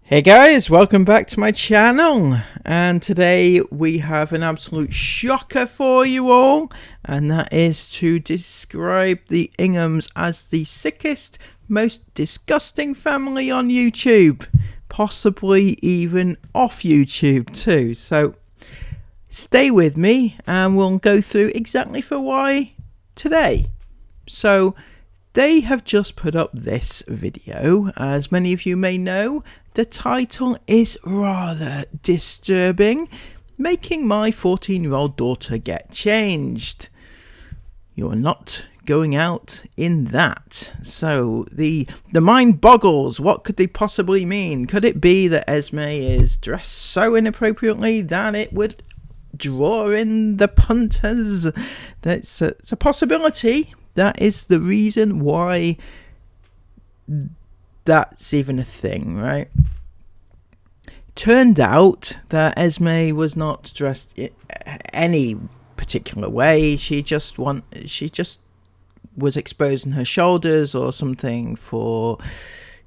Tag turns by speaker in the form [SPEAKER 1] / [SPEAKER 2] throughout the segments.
[SPEAKER 1] Hey guys, welcome back to my channel, and today we have an absolute shocker for you all, and that is to describe the Inghams as the sickest, most disgusting family on YouTube, possibly even off YouTube too. So stay with me and we'll go through exactly for why today. So they have just put up this video. As many of you may know, the title is rather disturbing, making my 14-year-old daughter get changed. You're not going out in that. So the mind boggles. What could they possibly mean? Could it be that Esme is dressed so inappropriately that it would draw in the punters? It's a possibility. That is the reason why that's even a thing, right? Turned out that Esme was not dressed in any particular way. She just was exposing her shoulders or something for,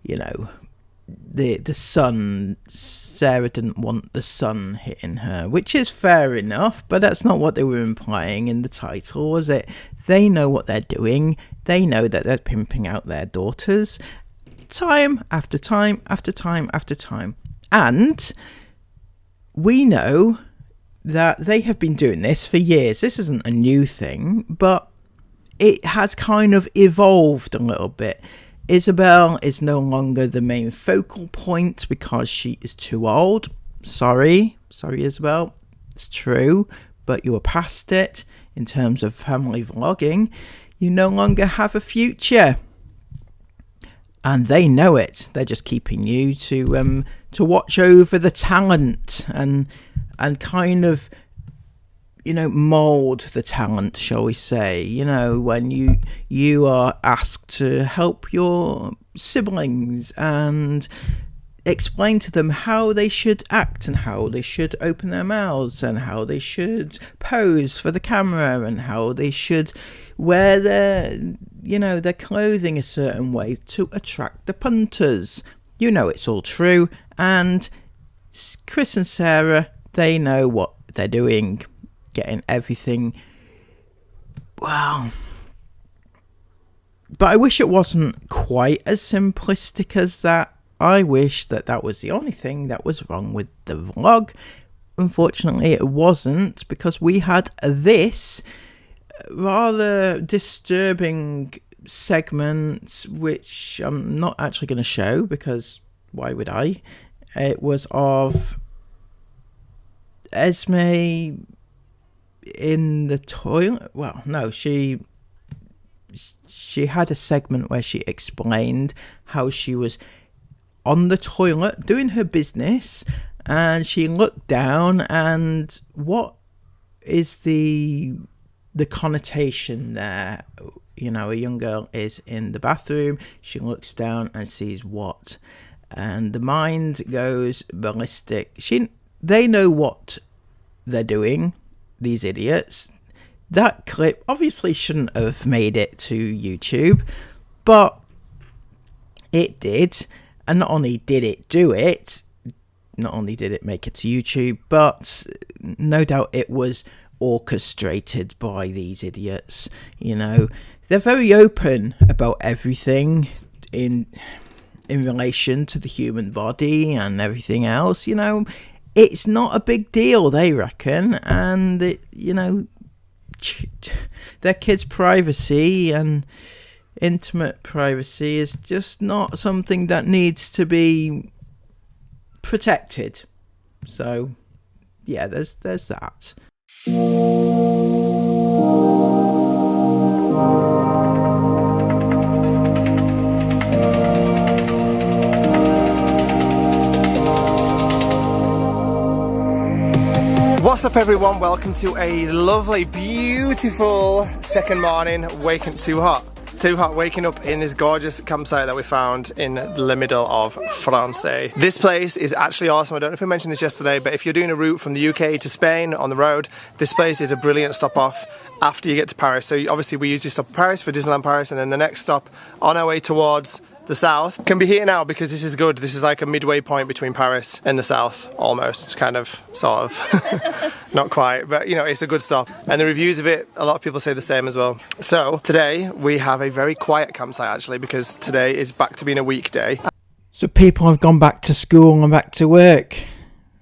[SPEAKER 1] the sun. Sarah didn't want the sun hitting her, which is fair enough, but that's not what they were implying in the title, was it? They know what they're doing. They know that they're pimping out their daughters time after time after time after time. And we know that they have been doing this for years. This isn't a new thing, but it has kind of evolved a little bit. Isabel is no longer the main focal point because she is too old. Sorry, Isabel. It's true, but you were past it in terms of family vlogging. You no longer have a future. And they know it. They're just keeping you to watch over the talent and kind of, mold the talent, shall we say. When you are asked to help your siblings and explain to them how they should act and how they should open their mouths and how they should pose for the camera and how they should wear their clothing a certain way to attract the punters. It's all true, and Chris and Sarah, they know what they're doing, getting everything well. But I wish it wasn't quite as simplistic as that. I wish that was the only thing that was wrong with the vlog. Unfortunately, it wasn't, because we had this rather disturbing segment, which I'm not actually going to show because why would I? It was of Esme in the toilet. Well, no, she had a segment where she explained how she was on the toilet doing her business, and she looked down, and what is the connotation there? A young girl is in the bathroom, she looks down and sees what? And the mind goes ballistic. They know what they're doing, these idiots. That clip obviously shouldn't have made it to YouTube, but it did. And not only did it do it, not only did it make it to YouTube, but no doubt it was orchestrated by these idiots. They're very open about everything in relation to the human body and everything else. It's not a big deal, they reckon, and their kids' privacy and intimate privacy is just not something that needs to be protected. So yeah, there's that.
[SPEAKER 2] What's up everyone, welcome to a lovely, beautiful second morning. Too hot waking up in this gorgeous campsite that we found in the middle of France. This place is actually awesome. I don't know if I mentioned this yesterday, but if you're doing a route from the UK to Spain on the road, this place is a brilliant stop off after you get to Paris. So obviously we usually stop at Paris for Disneyland Paris, and then the next stop on our way towards the south can be here now because this is good. This is like a midway point between Paris and the south, almost, kind of, sort of. Not quite, but you know, it's a good stop. And the reviews of it, a lot of people say the same as well. So today we have a very quiet campsite actually, because today is back to being a weekday.
[SPEAKER 1] So people have gone back to school and back to work.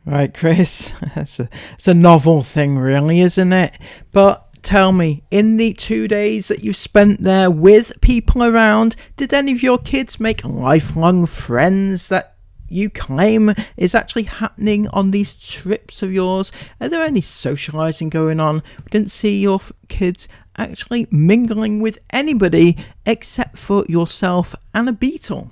[SPEAKER 1] Right, Chris? It's a novel thing really, isn't it? But tell me, in the 2 days that you spent there with people around, did any of your kids make lifelong friends that you claim is actually happening on these trips of yours? Are there any socialising going on? We didn't see your kids actually mingling with anybody except for yourself and a beetle.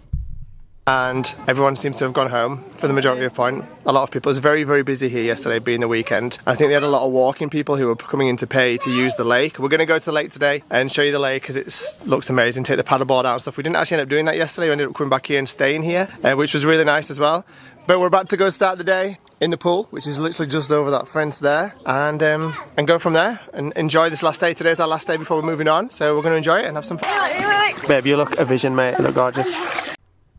[SPEAKER 2] And everyone seems to have gone home for the majority of the point. A lot of people. It was very, very busy here yesterday, being the weekend. I think they had a lot of walking people who were coming in to pay to use the lake. We're going to go to the lake today and show you the lake because it looks amazing. Take the paddleboard out and stuff. We didn't actually end up doing that yesterday. We ended up coming back here and staying here, which was really nice as well. But we're about to go start the day in the pool, which is literally just over that fence there, and go from there and enjoy this last day. Today's our last day before we're moving on, so we're going to enjoy it and have some fun. Babe, you look a vision, mate. You look gorgeous.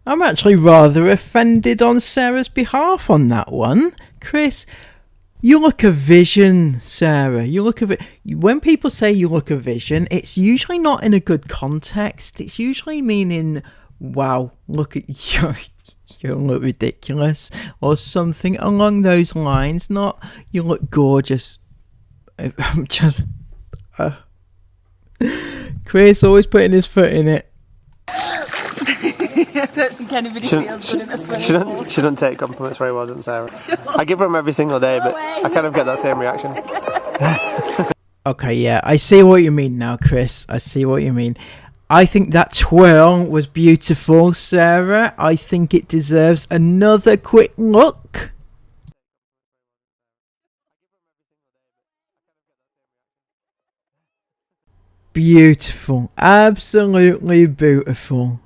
[SPEAKER 1] I'm actually rather offended on Sarah's behalf on that one. Chris, you look a vision, Sarah. You look a when people say you look a vision, it's usually not in a good context. It's usually meaning, wow, look at you. You look ridiculous, or something along those lines. Not, you look gorgeous. I'm just... Chris always putting his foot in it.
[SPEAKER 3] I don't think anybody feels good in a swimming pool.
[SPEAKER 2] She doesn't take compliments very well, doesn't Sarah? I give her them every single day, but I kind of get that same reaction.
[SPEAKER 1] Okay, yeah, I see what you mean now, Chris. I see what you mean. I think that twirl was beautiful, Sarah. I think it deserves another quick look. Beautiful. Absolutely beautiful.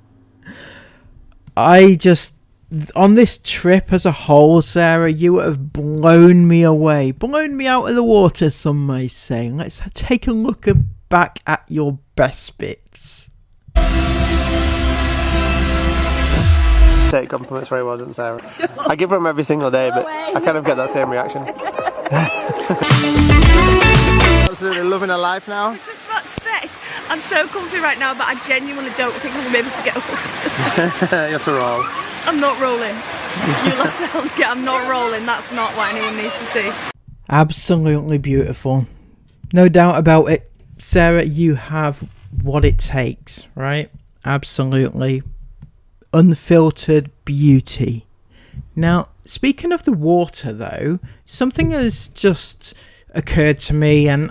[SPEAKER 1] On this trip as a whole, Sarah, you have blown me away. Blown me out of the water, some may say. Let's take a look back at your best bits.
[SPEAKER 2] Take compliments very well, doesn't Sarah? I give her them every single day, but I kind of get that same reaction. Absolutely loving her life now.
[SPEAKER 3] I was just about to say, I'm so comfy right now, but I genuinely don't think I'm going to be able to get up.
[SPEAKER 2] You have to roll.
[SPEAKER 3] I'm not rolling. You lot tell me I'm not rolling. That's not what anyone needs to see.
[SPEAKER 1] Absolutely beautiful. No doubt about it. Sarah, you have what it takes, right? Absolutely. Unfiltered beauty. Now, speaking of the water though, something has just occurred to me, and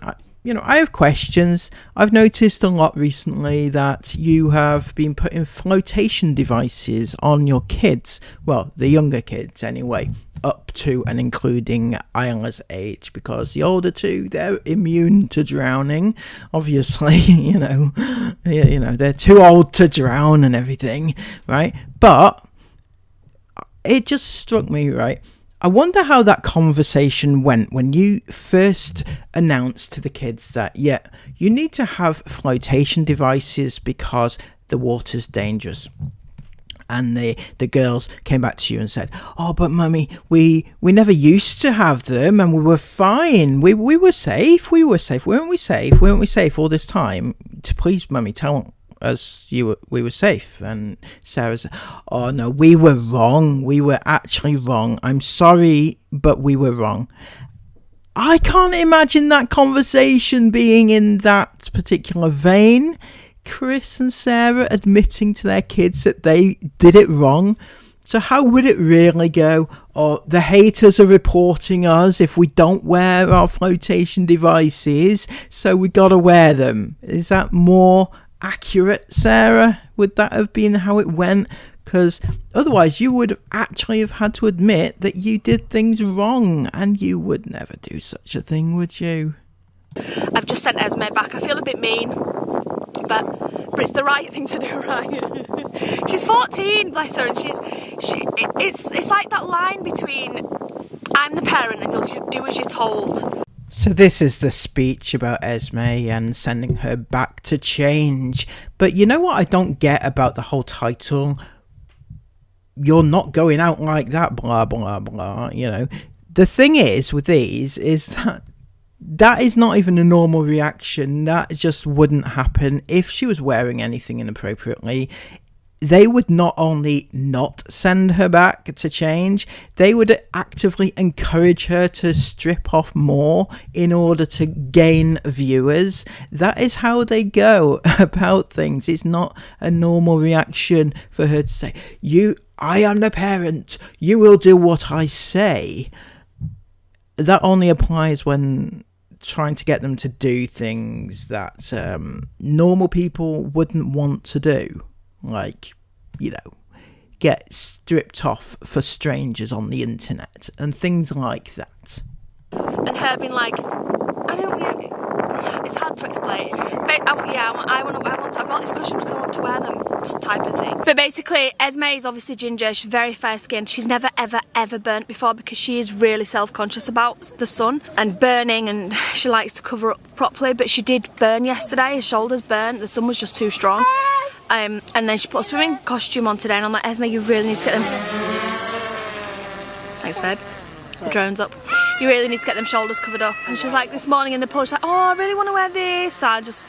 [SPEAKER 1] I have questions. I've noticed a lot recently that you have been putting flotation devices on your kids, well, the younger kids anyway, up to and including Isla's age, because the older two, they're immune to drowning, obviously. They're too old to drown and everything, right? But it just struck me, right? I wonder how that conversation went when you first announced to the kids that, yeah, you need to have flotation devices because the water's dangerous. And the girls came back to you and said, oh, but mummy, we never used to have them and we were fine. We were safe. Weren't we safe? Weren't we safe all this time? Please, mummy, tell us we were safe. And Sarah said, oh no, we were wrong. We were actually wrong. I'm sorry, but we were wrong. I can't imagine that conversation being in that particular vein. Chris and Sarah admitting to their kids that they did it wrong. So how would it really go? Or the haters are reporting us if we don't wear our flotation devices, so we gotta wear them. Is that more accurate, Sarah? Would that have been how it went? Because otherwise you would actually have had to admit that you did things wrong, and you would never do such a thing, would you?
[SPEAKER 3] I've just sent Esme back. I feel a bit mean, but it's the right thing to do, right? She's 14, bless her, and it's like that line between I'm the parent and you'll do as you're told.
[SPEAKER 1] So this is the speech about Esme and sending her back to change. But you know what I don't get about the whole title? you're not going out like that, blah, blah, blah, you know. The thing is with these is that is not even a normal reaction. That just wouldn't happen if she was wearing anything inappropriately. They would not only not send her back to change, they would actively encourage her to strip off more in order to gain viewers. That is how they go about things. It's not a normal reaction for her to say, I am the parent, you will do what I say. That only applies when trying to get them to do things that normal people wouldn't want to do. Like, you know, get stripped off for strangers on the internet and things like that.
[SPEAKER 3] And her being like, it's hard to explain. But I want to, I've got these costumes because I want to wear them, type of thing. But basically, Esme is obviously ginger. She's very fair skinned. She's never ever burnt before because she is really self-conscious about the sun and burning, and she likes to cover up properly. But she did burn yesterday. Her shoulders burnt. The sun was just too strong. And then she put a swimming costume on today, and I'm like, Esme, you really need to get them. Thanks, babe. The drone's up. You really need to get them shoulders covered up. And she was like, this morning in the pool, she's like, oh, I really want to wear this. So I was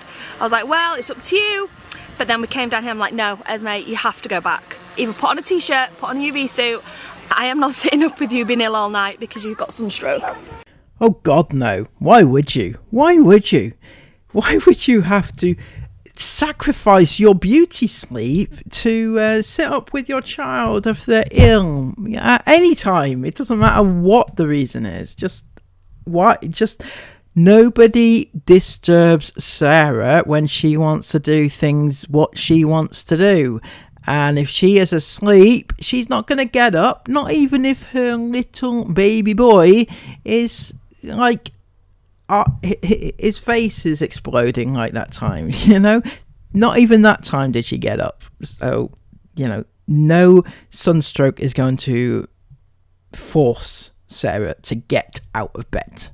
[SPEAKER 3] like, well, it's up to you. But then we came down here, I'm like, no, Esme, you have to go back. Either put on a t-shirt, put on a UV suit. I am not sitting up with you being ill all night because you've got sunstroke.
[SPEAKER 1] Oh God, no. Why would you? Why would you? Why would you have to sacrifice your beauty sleep to sit up with your child if they're ill at any time? It doesn't matter what the reason is. Just nobody disturbs Sarah when she wants to do things what she wants to do. And if she is asleep, she's not going to get up, not even if her little baby boy is like his face is exploding like that time, you know. Not even that time did she get up. So, you know, no sunstroke is going to force Sarah to get out of bed.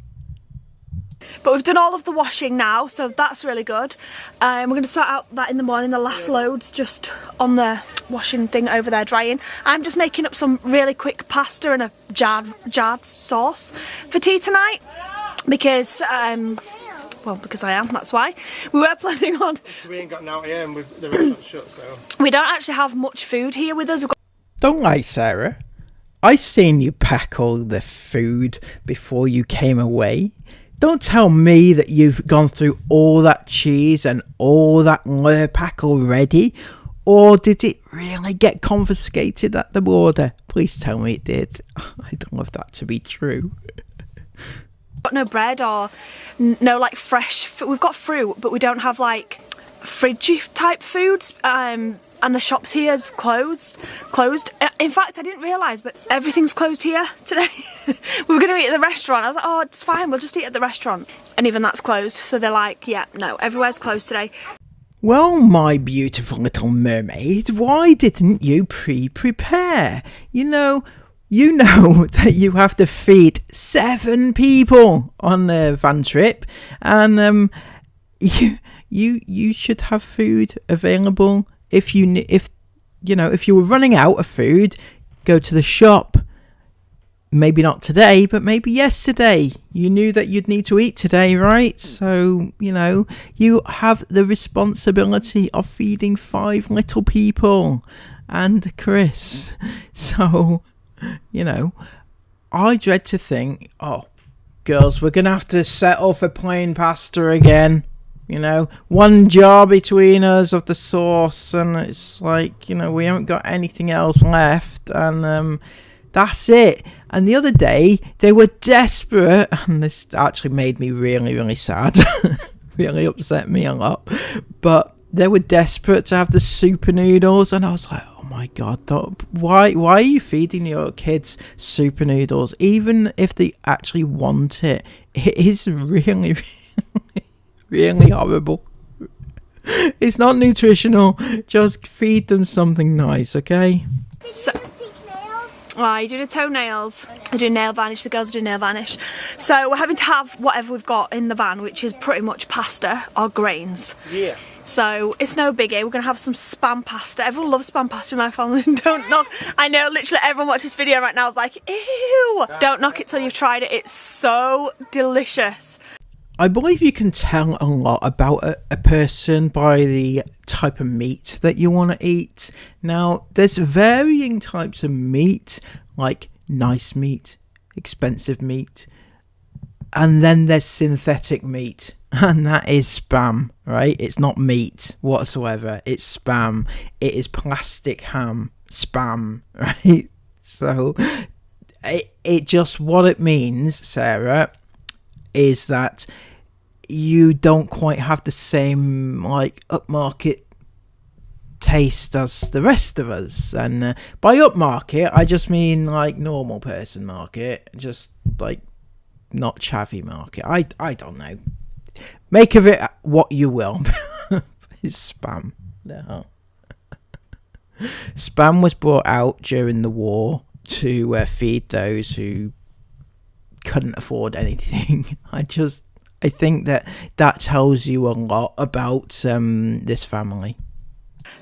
[SPEAKER 3] But we've done all of the washing now, so that's really good. We're going to start out that in the morning. The last load's just on the washing thing over there drying. I'm just making up some really quick pasta and a jarred sauce for tea tonight. Because, well, because I am, that's why. We were planning on...
[SPEAKER 2] We ain't got now here and the restaurant's shut, so...
[SPEAKER 3] We don't actually have much food here with us.
[SPEAKER 1] Don't lie, Sarah. I seen you pack all the food before you came away. Don't tell me that you've gone through all that cheese and all that Lurpak already. Or did it really get confiscated at the border? Please tell me it did. I'd love that to be true.
[SPEAKER 3] Got no bread or no like fresh. We've got fruit, but we don't have like fridgey type foods. And the shops here is closed. In fact, I didn't realise, but everything's closed here today. We were going to eat at the restaurant. I was like, oh, it's fine, we'll just eat at the restaurant. And even that's closed. So they're like, yeah, no, everywhere's closed today.
[SPEAKER 1] Well, my beautiful little mermaid, why didn't you prepare? You know that you have to feed 7 people on the van trip, and you should have food available. If you were running out of food, go to the shop. Maybe not today, but maybe yesterday. You knew that you'd need to eat today, right? So, you have the responsibility of feeding 5 little people and Chris. So, I dread to think, oh, girls, we're going to have to settle for plain pasta again. One jar between us of the sauce, and it's like, we haven't got anything else left, and that's it. And the other day, they were desperate, and this actually made me really, really sad. Really upset me a lot. But they were desperate to have the super noodles, and I was like, oh my God, why are you feeding your kids super noodles? Even if they actually want it, it is really, really horrible. It's not nutritional. Just feed them something nice, okay?
[SPEAKER 3] So, you do the toenails, I do nail varnish, the girls do nail varnish. So we're having to have whatever we've got in the van, which is pretty much pasta or grains.
[SPEAKER 2] Yeah.
[SPEAKER 3] So it's no biggie. We're gonna have some spam pasta. Everyone loves spam pasta in my family. Don't knock. I know literally everyone watching this video right now is like, ew. Don't knock it till you've tried it. It's so delicious.
[SPEAKER 1] I believe you can tell a lot about a person by the type of meat that you want to eat. Now, there's varying types of meat, like nice meat, expensive meat, and then there's synthetic meat, and that is spam, right? It's not meat whatsoever. It's spam. It is plastic ham spam, right? So, it just, what it means, Sarah, is that you don't quite have the same like upmarket taste as the rest of us. And by upmarket I just mean like normal person market, just like not chavvy market. I don't know, make of it what you will. It's spam. No. Spam was brought out during the war to feed those who couldn't afford anything. I think that tells you a lot about this family.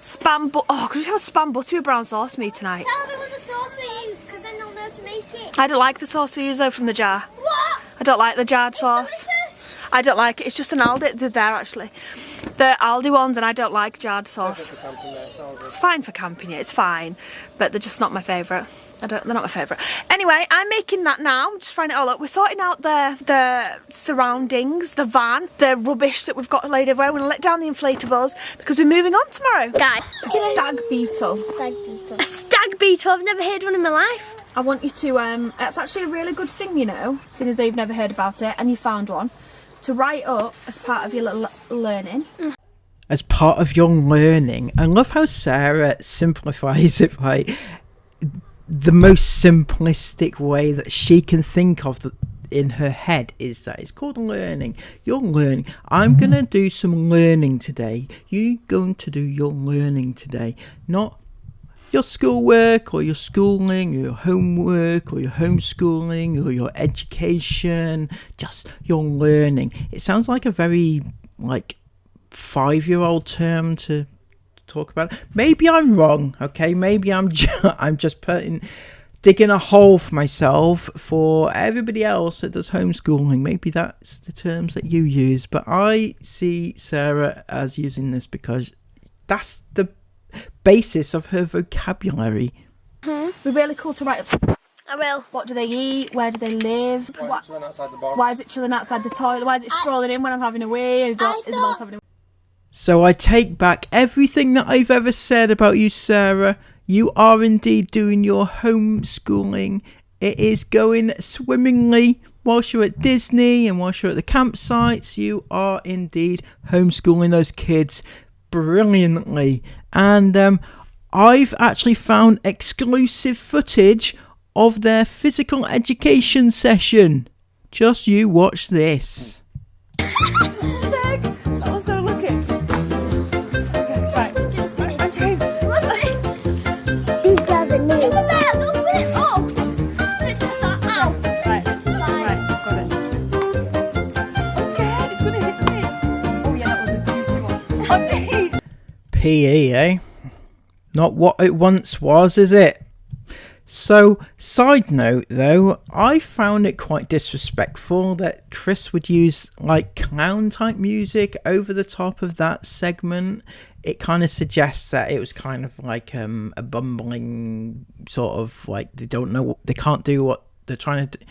[SPEAKER 3] Spam could you have spam butter with brown sauce for me tonight?
[SPEAKER 4] Tell me what the sauce we use, because then they'll know to make it.
[SPEAKER 3] I don't like the sauce we use though from the jar.
[SPEAKER 4] What?
[SPEAKER 3] I don't like the jarred sauce.
[SPEAKER 4] Delicious.
[SPEAKER 3] I don't like it. It's just an Aldi. They're there actually. The Aldi ones, and I don't like jarred sauce. It's fine for camping, yeah, it's fine, but they're just not my favourite. They're not my favourite. Anyway, I'm making that now. I'm just frying it all up. We're sorting out the surroundings, the van, the rubbish that we've got laid everywhere. We're going to let down the inflatables because we're moving on tomorrow.
[SPEAKER 4] Guys,
[SPEAKER 3] A stag beetle.
[SPEAKER 4] stag beetle. A stag beetle? I've never heard one in my life.
[SPEAKER 3] I want you to, it's actually a really good thing, you know, seeing as though you've never heard about it and you found one, to write up as part of your little learning.
[SPEAKER 1] As part of your learning. I love how Sarah simplifies it by the most simplistic way that she can think of in her head is that it's called learning. You're learning. I'm going to do some learning today. You're going to do your learning today. Not your schoolwork or your schooling or your homework or your homeschooling or your education. Just your learning. It sounds like a very, like, 5-year-old term to talk about it. Maybe I'm wrong, okay? Maybe I'm just digging a hole for myself. For everybody else that does homeschooling, maybe that's the terms that you use, but I see Sarah as using this because that's the basis of her vocabulary.
[SPEAKER 3] It'd be really cool to write up.
[SPEAKER 4] I will.
[SPEAKER 3] What do they eat? Where do they live?
[SPEAKER 2] Why is it chilling outside the box?
[SPEAKER 3] Why is it chilling outside the toilet? Why is it strolling in when I'm having a wee? Isabel's having a wee?
[SPEAKER 1] So I take back everything that I've ever said about you, Sarah. You are indeed doing your homeschooling. It is going swimmingly whilst you're at Disney and whilst you're at the campsites. You are indeed homeschooling those kids brilliantly. And I've actually found exclusive footage of their physical education session. Just you watch this. PE, eh? Not what it once was, is it? So, side note though, I found it quite disrespectful that Chris would use like clown type music over the top of that segment. It kind of suggests that it was kind of like a bumbling sort of like they can't do what they're trying to do.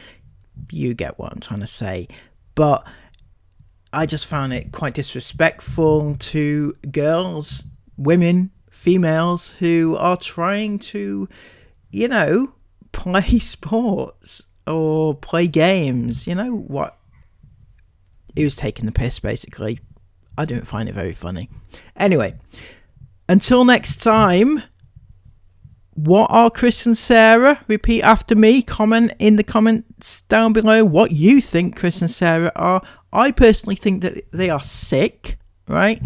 [SPEAKER 1] You get what I'm trying to say. But I just found it quite disrespectful to girls, women, females who are trying to, you know, play sports or play games. You know what? It was taking the piss, basically. I don't find it very funny. Anyway, until next time, what are Chris and Sarah? Repeat after me. Comment in the comments down below what you think Chris and Sarah are. I personally think that they are sick, right?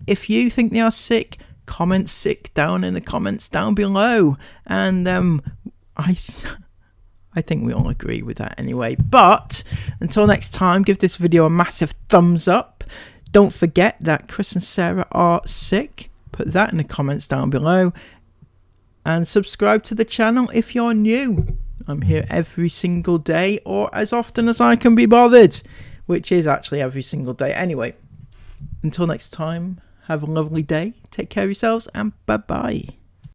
[SPEAKER 1] If you think they are sick, comment sick down in the comments down below. And I think we all agree with that anyway. But until next time, give this video a massive thumbs up. Don't forget that Chris and Sarah are sick. Put that in the comments down below. And subscribe to the channel if you're new. I'm here every single day, or as often as I can be bothered, which is actually every single day. Anyway, until next time, have a lovely day. Take care of yourselves, and bye-bye.